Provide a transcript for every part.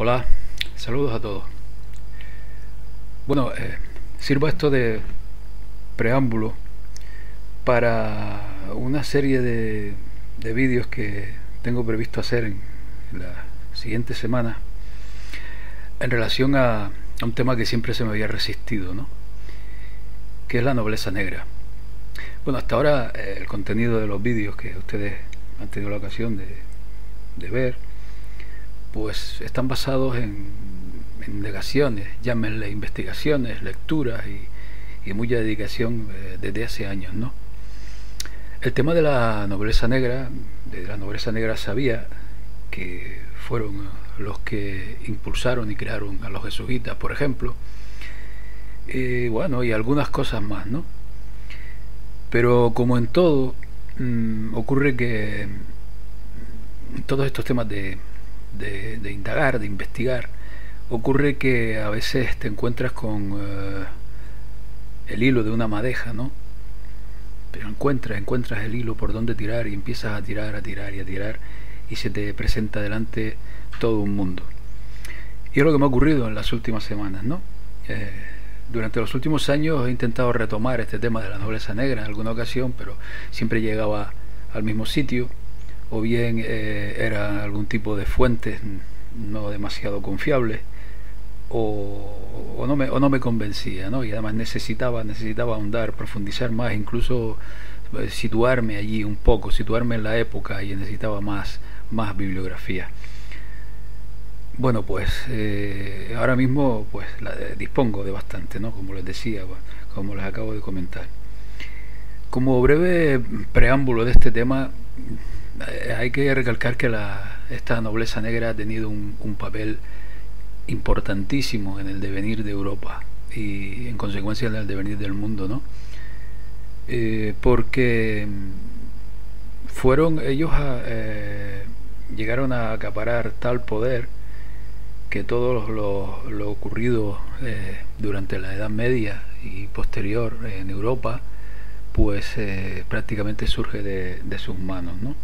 Hola, saludos a todos. Bueno, sirva esto de preámbulo para una serie de vídeos que tengo previsto hacer en la siguiente semana en relación a un tema que siempre se me había resistido, ¿no? Que es la nobleza negra. Bueno, hasta ahora el contenido de los vídeos que ustedes han tenido la ocasión de ver, pues están basados en indagaciones, llámenle investigaciones, lecturas y mucha dedicación desde hace años, ¿no? El tema de la nobleza negra, sabía que fueron los que impulsaron y crearon a los jesuitas, por ejemplo, y bueno, y algunas cosas más, ¿no? Pero como en todo, ocurre que todos estos temas de indagar, de investigar, ocurre que a veces te encuentras con el hilo de una madeja, ¿no? Pero encuentras el hilo por donde tirar y empiezas a tirar y se te presenta delante todo un mundo. Y es lo que me ha ocurrido en las últimas semanas, ¿no? Durante los últimos años he intentado retomar este tema de la nobleza negra en alguna ocasión, pero siempre llegaba al mismo sitio, o bien era algún tipo de fuentes no demasiado confiables, o no me convencía, ¿no? Y además necesitaba ahondar, profundizar más, incluso situarme allí un poco, situarme en la época, y necesitaba más bibliografía. Bueno, pues ahora mismo pues dispongo de bastante, ¿no? Como les decía, como les acabo de comentar. Como breve preámbulo de este tema, hay que recalcar que esta nobleza negra ha tenido un papel importantísimo en el devenir de Europa y en consecuencia en el devenir del mundo, ¿no? Porque fueron ellos llegaron a acaparar tal poder que todo lo ocurrido durante la Edad Media y posterior en Europa pues prácticamente surge de sus manos, ¿no?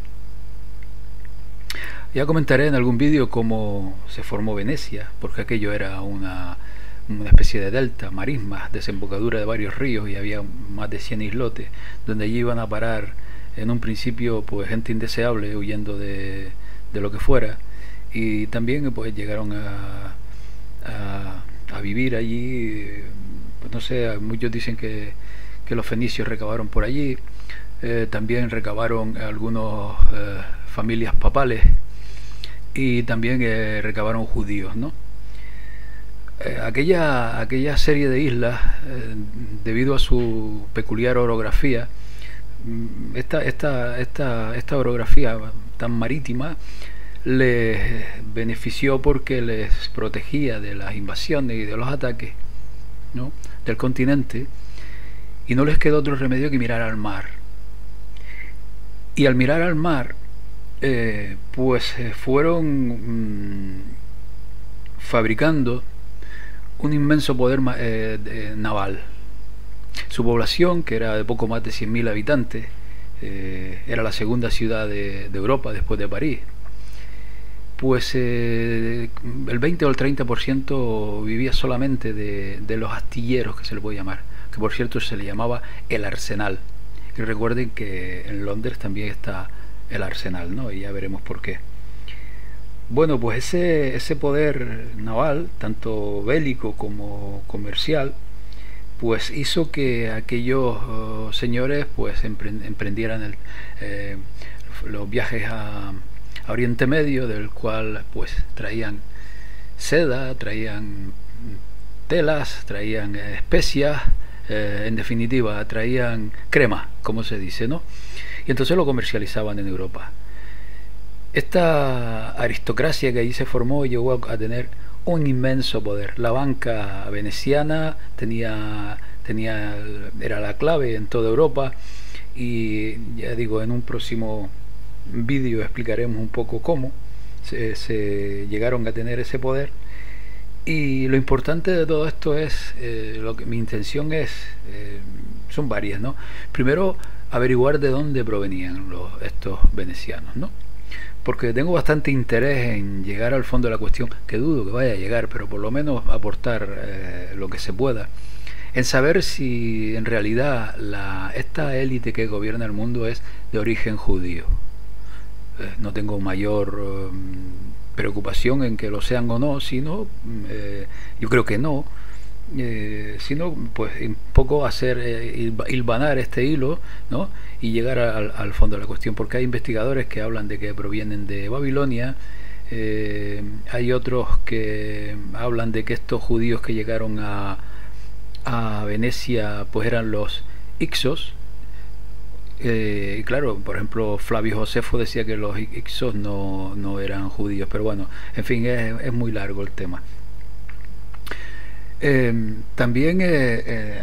Ya comentaré en algún vídeo cómo se formó Venecia, porque aquello era una especie de delta, marismas, desembocadura de varios ríos, y había más de 100 islotes donde allí iban a parar en un principio pues gente indeseable huyendo de lo que fuera, y también pues llegaron a vivir allí, pues no sé, muchos dicen que los fenicios recabaron por allí, también recabaron algunos familias papales, y también recabaron judíos, ¿no? Aquella serie de islas, debido a su peculiar orografía, esta orografía tan marítima les benefició porque les protegía de las invasiones y de los ataques, ¿no?, del continente, y no les quedó otro remedio que mirar al mar. Y al mirar al mar, pues fueron fabricando un inmenso poder naval. Su población, que era de poco más de 100.000 habitantes, era la segunda ciudad de Europa después de París, pues el 20 o el 30% vivía solamente de los astilleros, que se le puede llamar, que por cierto se le llamaba el arsenal. Y recuerden que en Londres también está el arsenal, ¿no? Y ya veremos por qué. Bueno, pues ese poder naval, tanto bélico como comercial, pues hizo que aquellos señores pues emprendieran los viajes a Oriente Medio, del cual pues traían seda, traían telas, traían especias, en definitiva traían crema, como se dice, ¿no? Y entonces lo comercializaban en Europa. Esta aristocracia que allí se formó llegó a tener un inmenso poder. La banca veneciana era la clave en toda Europa, y ya digo, en un próximo vídeo explicaremos un poco cómo se llegaron a tener ese poder. Y lo importante de todo esto es, mi intención es, son varias, ¿no? Primero, averiguar de dónde provenían estos venecianos, ¿no? porque tengo bastante interés en llegar al fondo de la cuestión, que dudo que vaya a llegar, pero por lo menos aportar lo que se pueda, en saber si en realidad esta élite que gobierna el mundo es de origen judío. No tengo mayor preocupación en que lo sean o no, sino yo creo que no, sino pues un poco hacer hilvanar este hilo, ¿no? Y llegar al fondo de la cuestión, porque hay investigadores que hablan de que provienen de Babilonia, hay otros que hablan de que estos judíos que llegaron a Venecia pues eran los Ixos. Y claro, por ejemplo, Flavio Josefo decía que los Ixos no eran judíos, pero bueno, en fin, es muy largo el tema. También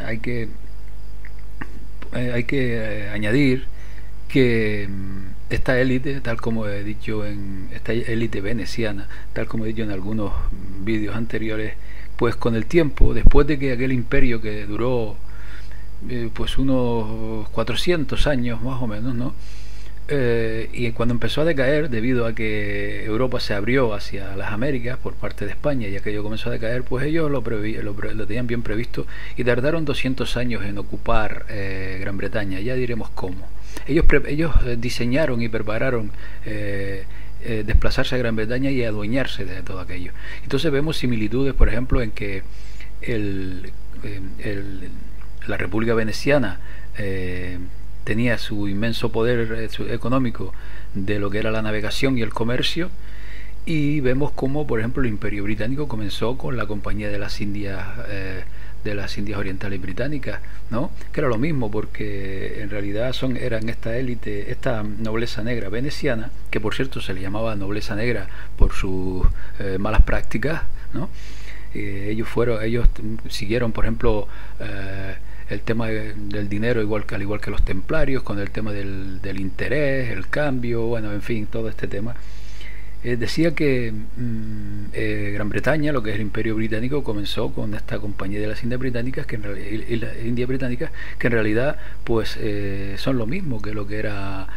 hay que añadir que esta élite, tal como he dicho esta élite veneciana, tal como he dicho en algunos vídeos anteriores, pues con el tiempo, después de que aquel imperio que duró pues unos 400 años más o menos, ¿no? Y cuando empezó a decaer, debido a que Europa se abrió hacia las Américas por parte de España y aquello comenzó a decaer, pues ellos lo tenían bien previsto y tardaron 200 años en ocupar Gran Bretaña, ya diremos cómo. Ellos diseñaron y prepararon desplazarse a Gran Bretaña y adueñarse de todo aquello. Entonces vemos similitudes, por ejemplo, en que la República Veneciana tenía su inmenso poder económico de lo que era la navegación y el comercio, y vemos cómo, por ejemplo, el Imperio Británico comenzó con la Compañía de las Indias Orientales Británicas, ¿no? Que era lo mismo, porque en realidad eran esta élite, esta nobleza negra veneciana, que por cierto se le llamaba nobleza negra por sus malas prácticas, ¿no? Ellos siguieron, por ejemplo, el tema del dinero, al igual que los templarios, con el tema del interés, el cambio, bueno, en fin, todo este tema. Decía que Gran Bretaña, lo que es el Imperio Británico, comenzó con esta Compañía de las Indias Británicas, que en realidad pues son lo mismo que lo que era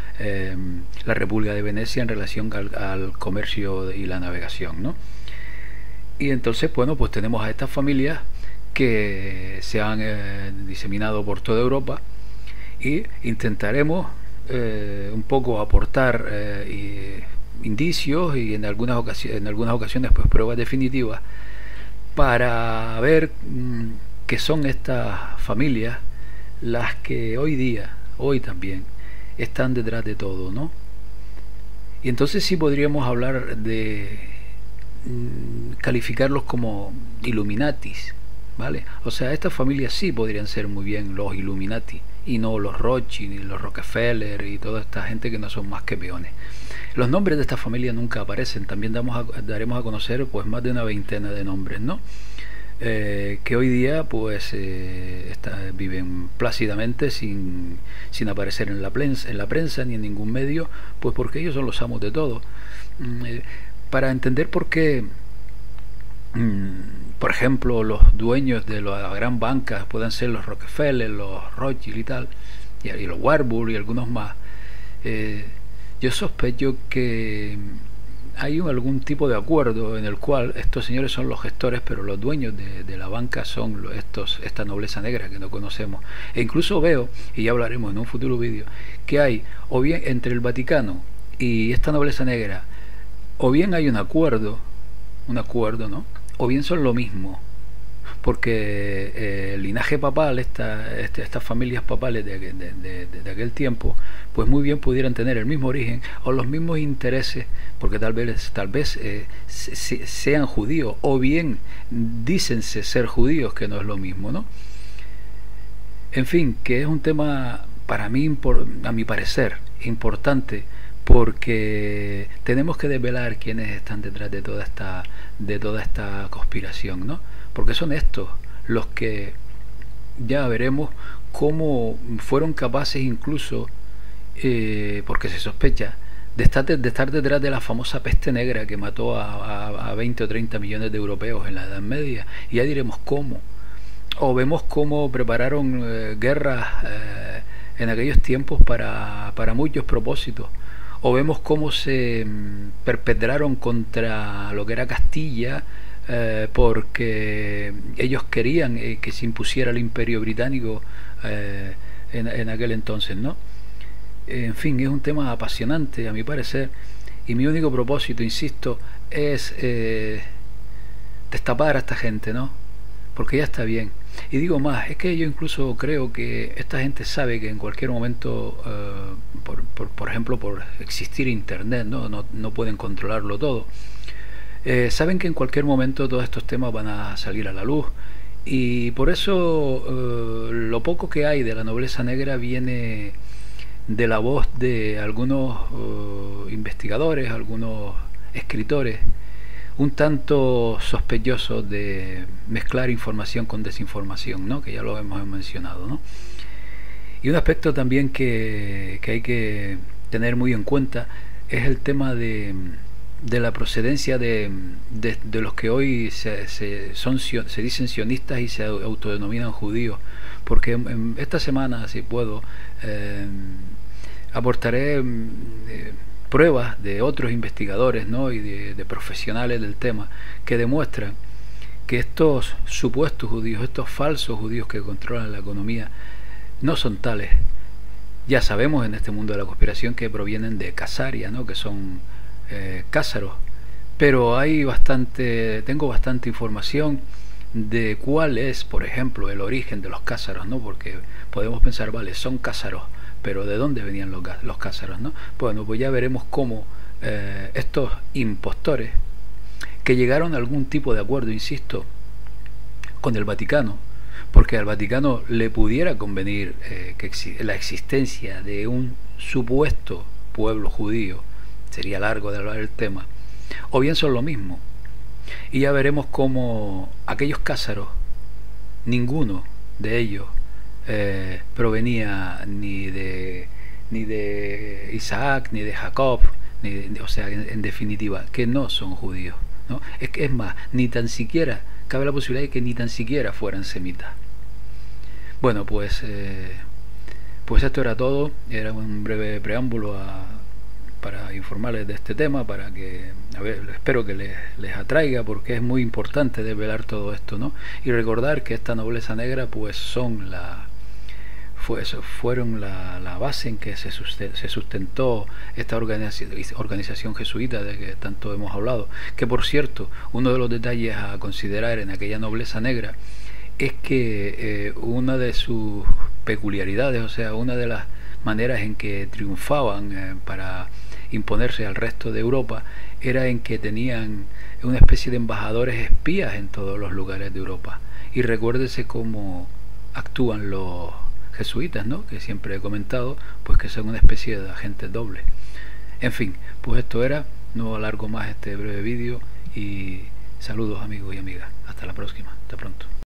la República de Venecia en relación al comercio y la navegación, ¿no? Y entonces, bueno, pues tenemos a estas familias que se han diseminado por toda Europa, y intentaremos un poco aportar indicios y en algunas ocasiones pues pruebas definitivas para ver que son estas familias las que hoy también están detrás de todo, ¿no? Y entonces sí podríamos hablar de calificarlos como Illuminatis, ¿vale? O sea, estas familias sí podrían ser muy bien los Illuminati y no los Rothschild ni los Rockefeller y toda esta gente que no son más que peones. Los nombres de esta familia nunca aparecen. También daremos a conocer pues más de una veintena de nombres, ¿no? Que hoy día pues viven plácidamente sin aparecer en la prensa ni en ningún medio, pues porque ellos son los amos de todo. Para entender por qué por ejemplo los dueños de las gran bancas puedan ser los Rockefeller, los Rothschild y tal, y los Warburg y algunos más, yo sospecho que hay algún tipo de acuerdo en el cual estos señores son los gestores, pero los dueños de la banca son esta nobleza negra que no conocemos. E incluso veo, y ya hablaremos en un futuro vídeo, que hay, o bien entre el Vaticano y esta nobleza negra, o bien hay un acuerdo, ¿no? O bien son lo mismo, porque el linaje papal, estas familias papales de aquel tiempo, pues muy bien pudieran tener el mismo origen o los mismos intereses, porque tal vez sean judíos, o bien dícense ser judíos, que no es lo mismo, ¿no? En fin, que es un tema para mí, a mi parecer, importante, porque tenemos que desvelar quiénes están detrás de toda esta conspiración, ¿no? Porque son estos los que ya veremos cómo fueron capaces incluso, porque se sospecha, de estar detrás de la famosa peste negra que mató a 20 o 30 millones de europeos en la Edad Media, y ya diremos cómo. O vemos cómo prepararon guerras en aquellos tiempos para muchos propósitos. o vemos cómo se perpetraron contra lo que era Castilla, porque ellos querían que se impusiera el imperio británico en aquel entonces, ¿no? En fin, es un tema apasionante a mi parecer, y mi único propósito, insisto, es destapar a esta gente, ¿no? Porque ya está bien. Y digo más, es que yo incluso creo que esta gente sabe que en cualquier momento, por ejemplo, por existir internet, no pueden controlarlo todo. Saben que en cualquier momento todos estos temas van a salir a la luz, y por eso lo poco que hay de la nobleza negra viene de la voz de algunos investigadores, algunos escritores, un tanto sospechosos de mezclar información con desinformación, ¿no? Que ya lo hemos mencionado, ¿no? Y un aspecto también que hay que tener muy en cuenta es el tema de la procedencia de los que hoy se dicen sionistas y se autodenominan judíos, porque esta semana, si puedo, aportaré pruebas de otros investigadores, ¿no? Y de profesionales del tema, que demuestran que estos supuestos judíos, estos falsos judíos que controlan la economía, no son tales. Ya sabemos en este mundo de la conspiración que provienen de Casaria, ¿no? Que son cázaros, pero tengo bastante información de cuál es, por ejemplo, el origen de los cázaros, ¿no? Porque podemos pensar, vale, son cázaros, pero ¿de dónde venían los cázaros, no? Bueno, pues ya veremos cómo estos impostores, que llegaron a algún tipo de acuerdo, insisto, con el Vaticano, porque al Vaticano le pudiera convenir la existencia de un supuesto pueblo judío, sería largo de hablar del tema, o bien son lo mismo. Y ya veremos cómo aquellos cázaros, ninguno de ellos provenía ni de Isaac, ni de Jacob, o sea, en definitiva, que no son judíos, ¿no? Es más, ni tan siquiera, cabe la posibilidad de que ni tan siquiera fueran semitas. Bueno, pues esto era todo, era un breve preámbulo para informarles de este tema, para que, espero que les atraiga, porque es muy importante desvelar todo esto, ¿no? Y recordar que esta nobleza negra pues fueron la base en que se sustentó esta organización jesuita de que tanto hemos hablado, que por cierto, uno de los detalles a considerar en aquella nobleza negra es que una de sus peculiaridades, o sea, una de las maneras en que triunfaban para imponerse al resto de Europa, era en que tenían una especie de embajadores espías en todos los lugares de Europa. Y recuérdese cómo actúan los jesuitas, ¿no? Que siempre he comentado, pues que son una especie de agentes dobles. En fin, pues esto era, no alargo más este breve vídeo, y saludos amigos y amigas, hasta la próxima, hasta pronto.